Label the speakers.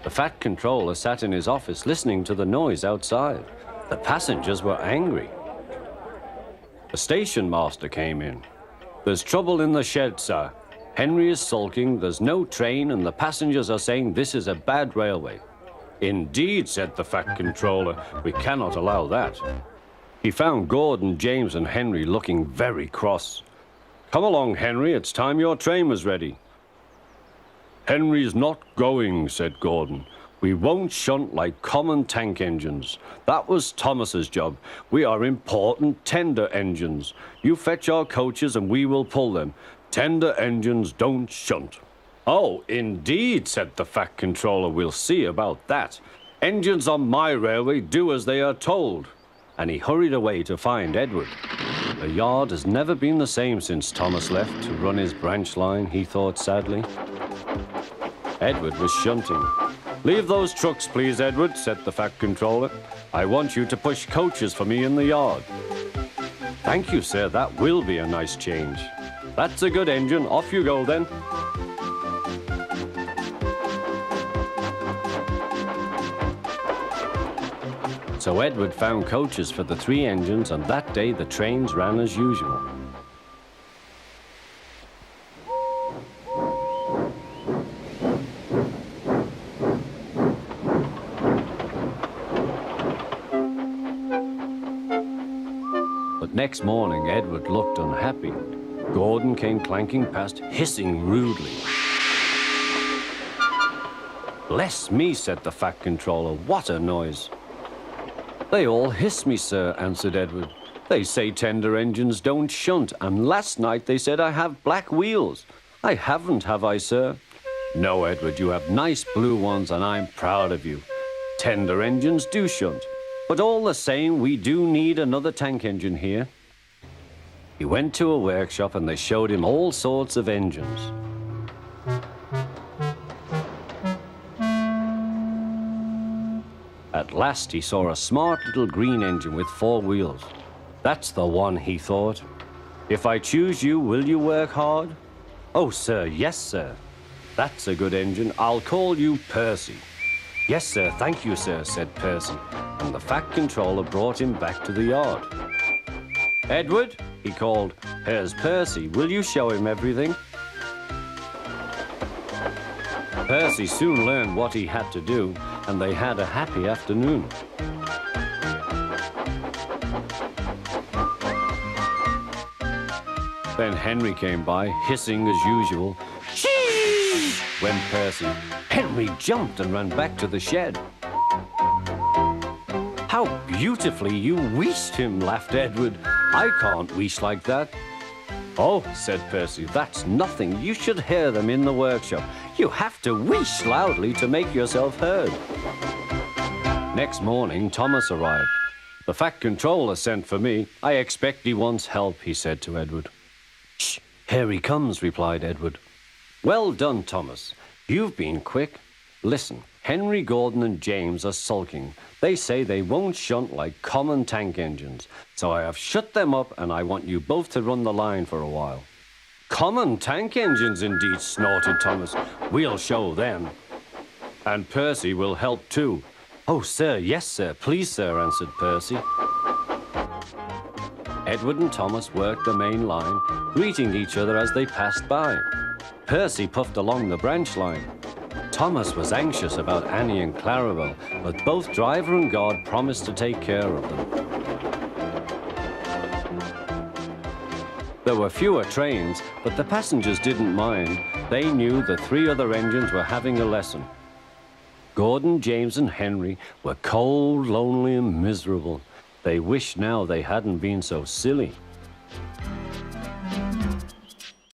Speaker 1: The Fat Controller sat in his office listening to the noise outside. The passengers were angry. The station master came in. "There's trouble in the shed, sir. Henry is sulking, there's no train, and the passengers are saying this is a bad railway." "Indeed," said the Fat Controller, "we cannot allow that." He found Gordon, James, and Henry looking very cross. "Come along, Henry, it's time your train was ready." "Henry's not going," said Gordon. "We won't shunt like common tank engines. That was Thomas's job. We are important tender engines. You fetch our coaches and we will pull them. Tender engines don't shunt." "Oh, indeed," said the Fat Controller. "We'll see about that. Engines on my railway do as they are told." And he hurried away to find Edward. The yard has never been the same since Thomas left to run his branch line, he thought sadly. Edward was shunting. "Leave those trucks, please, Edward," said the Fat Controller. "I want you to push coaches for me in the yard." "Thank you, sir, that will be a nice change." "That's a good engine. Off you go, then." So Edward found coaches for the 3 engines, and that day the trains ran as usual. But next morning, Edward looked unhappy. Gordon came clanking past, hissing rudely. "Bless me," said the Fat Controller, "what a noise." "They all hiss me, sir," answered Edward. "They say tender engines don't shunt, and last night they said I have black wheels. I haven't, have I, sir?" "No, Edward, you have nice blue ones, and I'm proud of you. Tender engines do shunt, but all the same, we do need another tank engine here." He went to a workshop, and they showed him all sorts of engines. At last he saw a smart little green engine with 4 wheels. "That's the one," he thought. "If I choose you, will you work hard?" "Oh, sir, yes, sir." "That's a good engine. I'll call you Percy." "Yes, sir, thank you, sir," said Percy, and the Fat Controller brought him back to the yard. "Edward," he called, "here's Percy. Will you show him everything?" Percy soon learned what he had to do, and they had a happy afternoon. Then Henry came by, hissing as usual. "Chee!" went Percy. Henry jumped and ran back to the shed. "How beautifully you wheeshed him," laughed Edward. "I can't wheesh like that." "Oh," said Percy, "that's nothing. You should hear them in the workshop. You have to wheesh loudly to make yourself heard." Next morning, Thomas arrived. "The Fat Controller sent for me. I expect he wants help," he said to Edward. "Shh, here he comes," replied Edward. "Well done, Thomas. You've been quick. Listen, Henry, Gordon, and James are sulking. They say they won't shunt like common tank engines. So I have shut them up, and I want you both to run the line for a while." "Common tank engines, indeed," snorted Thomas. "We'll show them." "And Percy will help too." "Oh, sir, yes, sir. Please, sir," answered Percy. Edward and Thomas worked the main line, greeting each other as they passed by. Percy puffed along the branch line. Thomas was anxious about Annie and Clarabelle, but both driver and guard promised to take care of them. There were fewer trains, but the passengers didn't mind. They knew the 3 other engines were having a lesson. Gordon, James, and Henry were cold, lonely, and miserable. They wished now they hadn't been so silly.